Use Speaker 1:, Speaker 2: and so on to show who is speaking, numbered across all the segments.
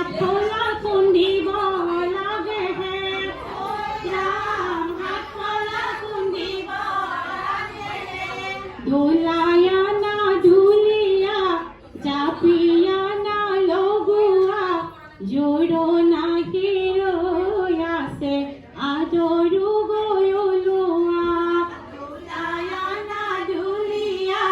Speaker 1: হাত খোলা কুন্ডি লাগে হে রাম হাত খোলা কুন্ডি লাগে হে ধুলায়া না ধুলিয়া চাপিয়া না লগুয়া জোড়ো না হিরো আসে আদরু গয়লুয়া ধুলায়া না ধুলিয়া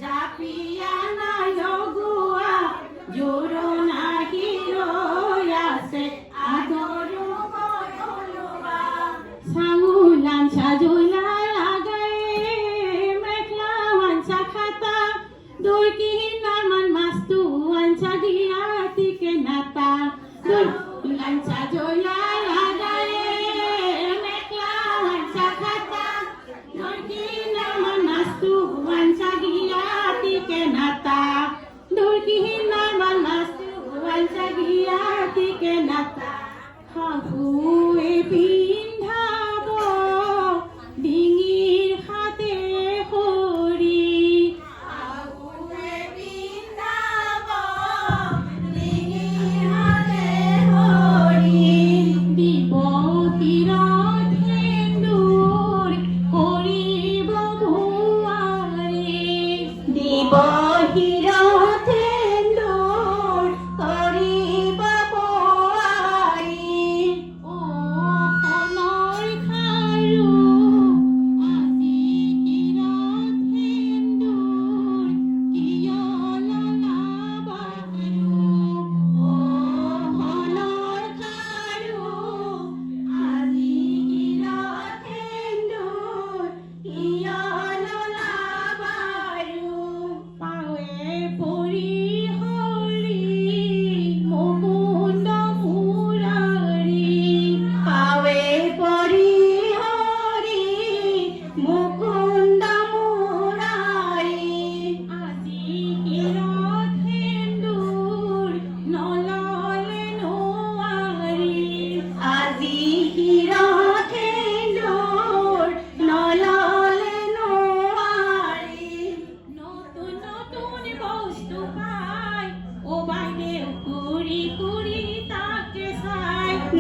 Speaker 1: চাপিয়া না লগুয়া জোড়ো না হিরো আসে আদরু গয়লুয়া সাউলান সাজুলা লাগায়ে মেখলা ওয়ানসা খাতা Dorkihin naman mas tuwan sa diati kenata Dorkihan sa joyaladae Meklawan sa kata Dorkihin naman mas tuwan sa diati kenata Dorkihin naman mas tuwan sa diati kenata Haku'y pindhabo Dingir hate hori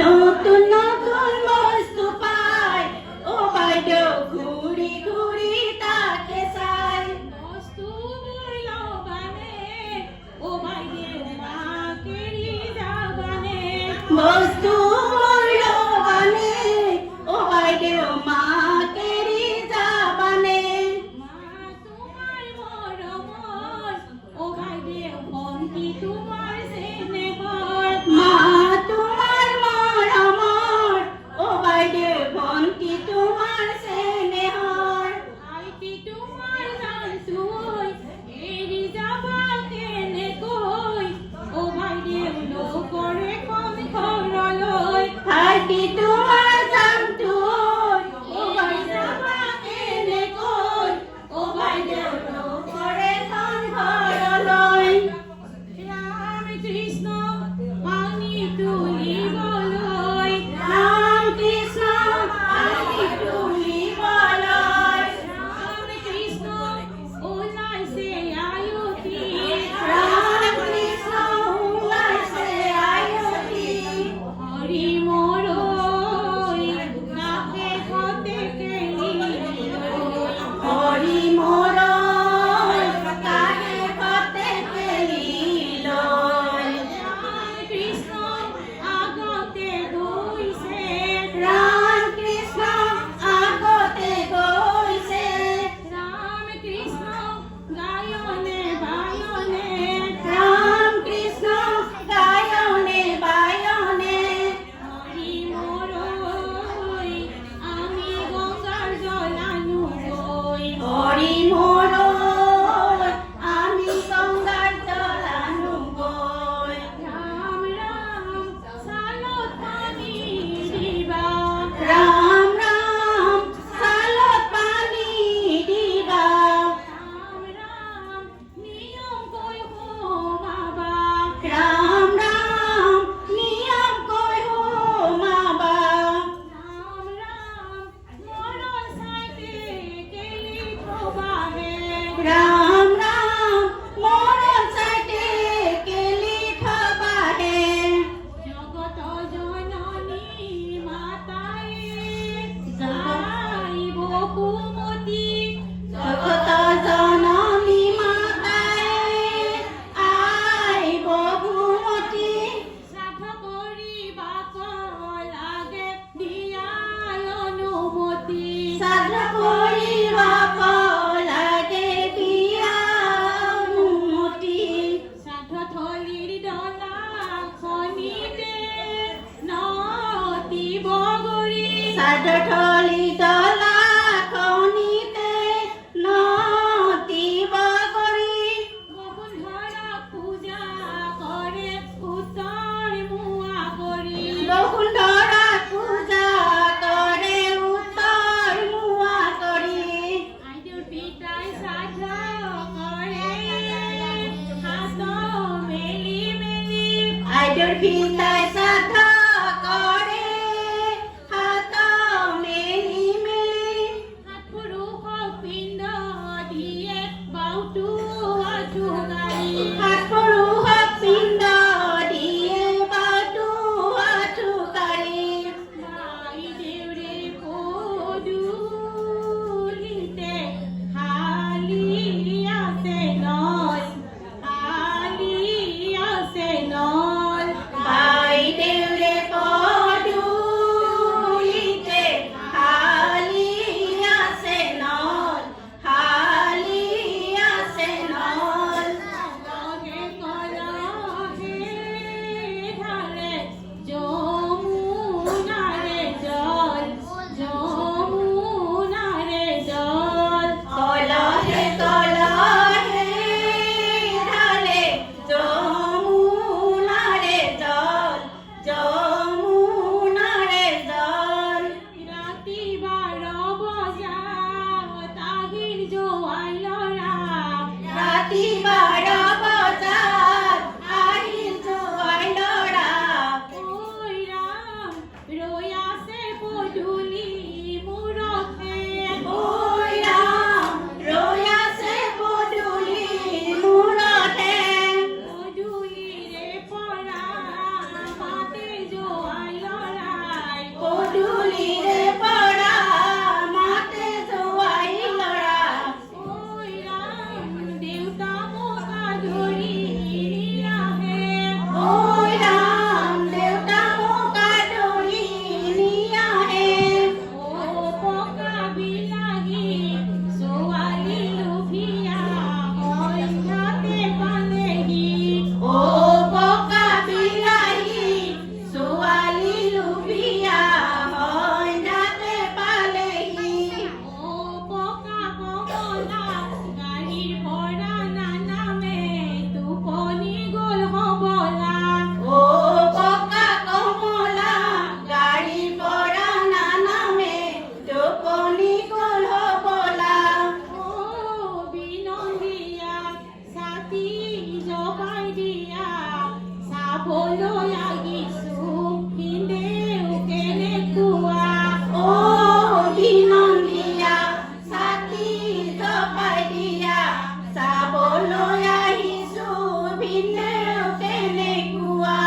Speaker 1: নতুন নতুন বস্তু পাই ও বাইদেউ ঘুরি ঘুরি তাকে চাই বস্তু মূল্যবানে ও বাইদেউ মাকেরি যাবানে বস্তু মূল্যবানে ও বাইদেউ মাকেরি যাবানে মা তোমার মরমর ও বাইদেউ ভন্তি তোমার স্নেহর মা তোমার স্নেহর আইটি তোমার জানতুই এরি যাবা কেনে কই ও ভাই দেউ লো করে কম খরলো সাধঠলি দলা খনিতে নতিব করি বসুন্ধরা পূজা করে উত্তর মুয়া করি বসুন্ধরা পূজা করে উত্তর মুয়া করি আইদেউর পিতাই শ্রাদ্ধ করে হাত মেলি মেলি আইদেউর পিতাই শ্রাদ্ধ করে হাত মেলি মেলি হাত পুৰুষক পিণ্ড দিয়ে বাউটো আঁঠু গাড়ী হাত পুৰুষক পিণ্ড দিয়ে বাউটো আঁঠু গাড়ী আইদেউৰে পদূলিতে হালি আছে নল হালি আছে নল আইদেউৰে পদূলিতে হালি আছে নল হালি আছে নল লগে কলহে ঢালে যমুনাৰে জল যমুনাৰে জল কলহে কলহে ঢালে যমুনাৰে জল যমুনাৰে জল ৰাতি 12 বজা তাহিৰ জোৱাই লৰা ৰাতি 12 বজাত আহিল জোৱাই লৰা ঐ ৰাম ৰৈ আছে পদূলি মূৰতে ঐ ৰাম ৰৈ আছে পদূলি মূৰতে পদূলিৰে পৰা মাতে জোৱাই লৰাই পদূলিৰে পৰা মাতে জোৱাই লৰা ঐ ৰাম দেউতা মোক আদৰি নিয়াহে ঐ ৰাম দেউতা মোক আদৰি নিয়াহে ও পকা বিলাহী ছোৱালী লোভিয়া অন্যতে পালেহি ও পকা বিলাহী ছোৱালী লোভিয়া অন্যতে পালেহি ও পকা কমলা গাড়ীৰ পৰা নানামে টোপনি গ'ল হবলা ও পকা কমলা গাড়ীৰ পৰা নানামে টোপনি গ'ল হবলা ও বিনন্দীয়া ছাতি জপাই দিয়া চাবলৈ আহিছো হিন্দেও কেনেকুৱা ও বিনন্দীয়া ছাতি জপাই দিয়া চাবলৈ আহিছো ভিন্দেও কেনেকুৱা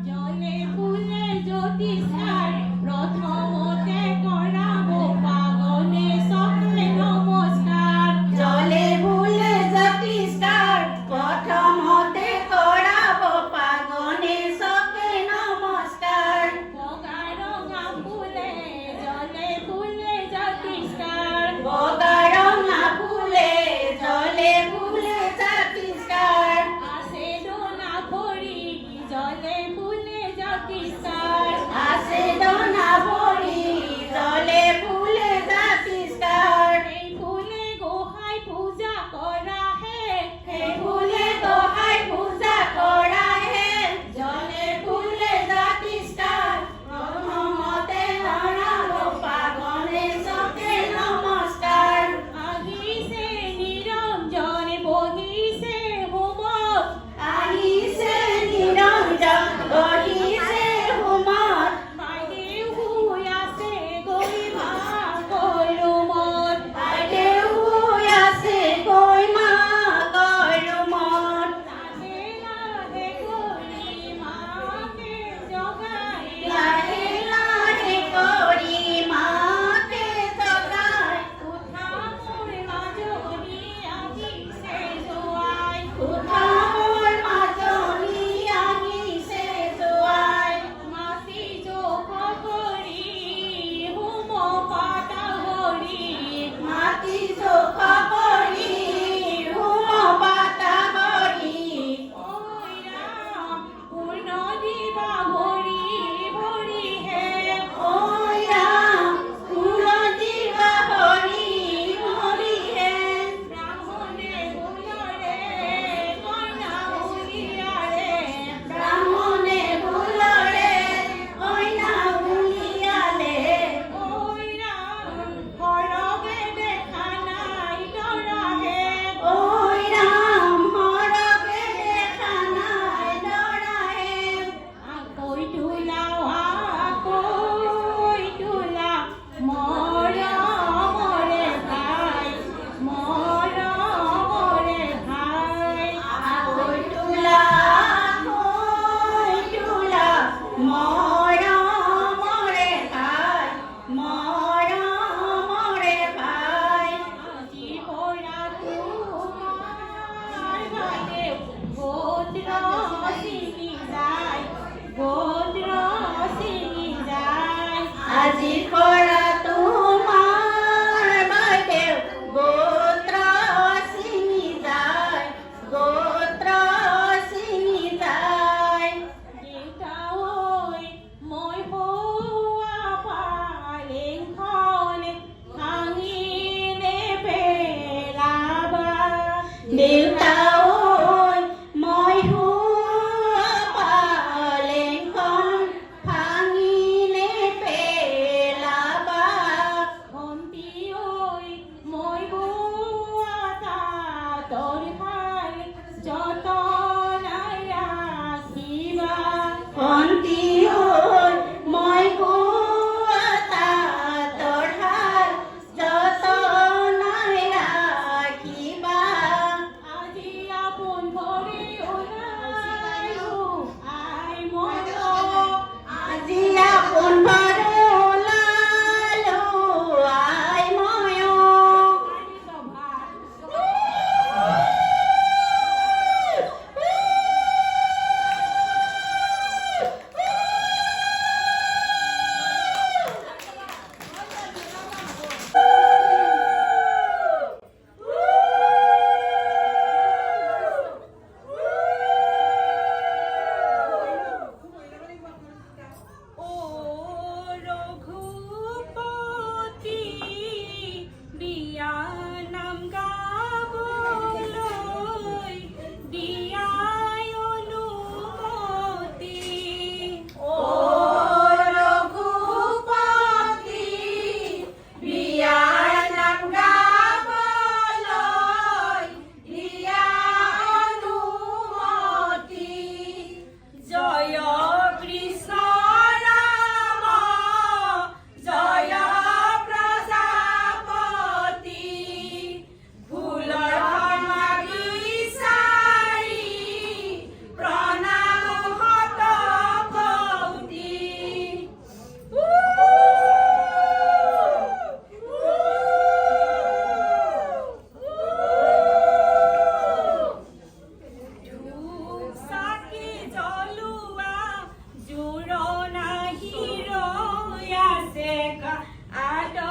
Speaker 1: জলে ফুলে জ্যোতিষাৰ প্ৰথমতে কৰাব পাগনে চকে নমস্কাৰ জলে ফুলে জ্যোতিষাৰ প্ৰথমতে কৰাব পাগনে চকে নমস্কাৰ বগা ৰঙা ফুলে জলে ফুলে জ্যোতিষাৰ বগা ৰঙা ফুলে জলে ফুলে জ্যোতিষাৰ আছে ডোনা ভৰি জলে ফুলে জ্যোতিষাৰ আছে ডোনা ভৰি জলে ফুলে জ্যোতিষাৰ এই ফুলে গোহাঁই পূজা কৰা হে সেই ফুলে গোহাঁই পূজা কৰা হে জলে ফুলে জ্যোতিষাৰ প্ৰথমতে কৰাব পাগনে চকে নমস্কাৰ আহিছে নিৰঞ্জন বহিছে হোমত আহিছে নিৰঞ্জন বহিছে হোমত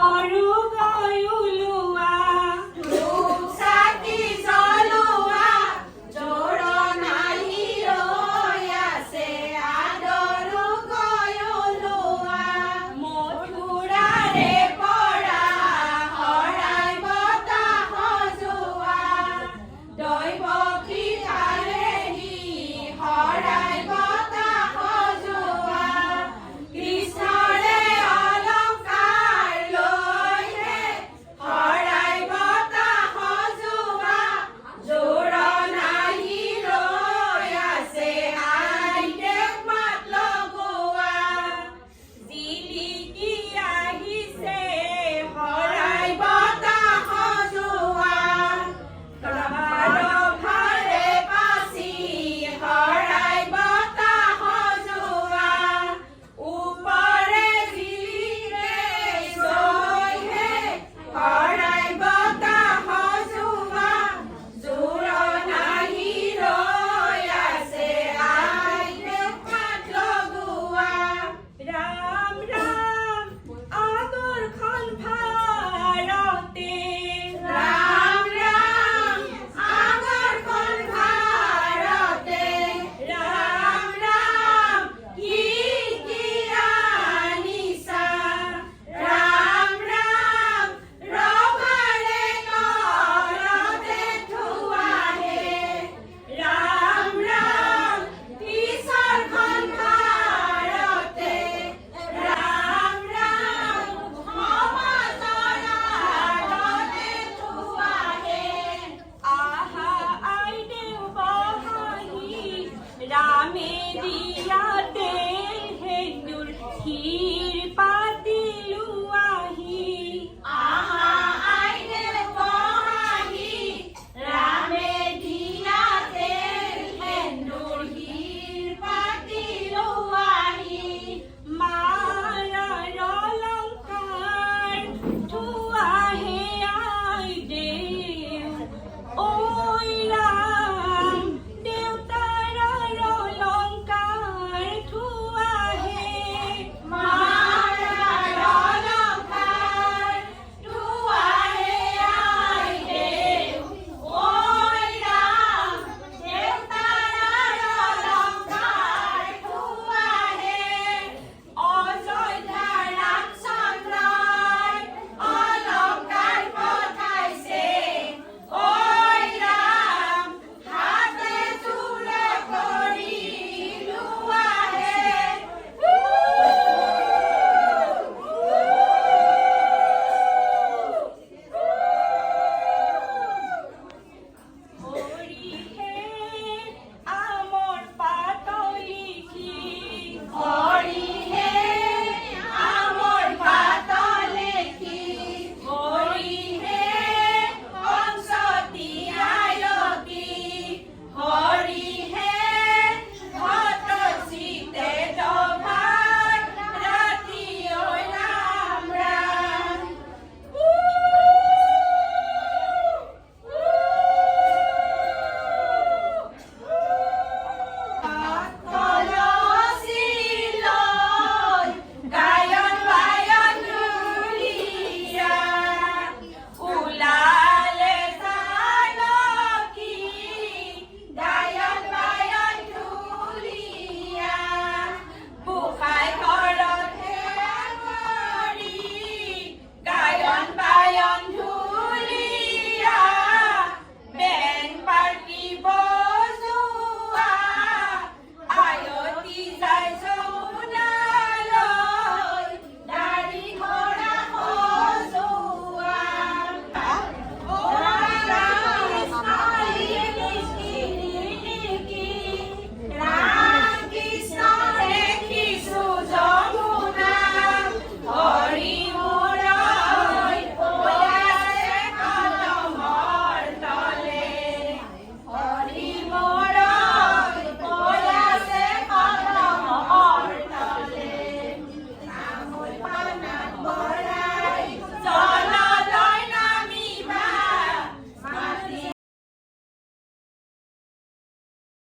Speaker 1: সৰু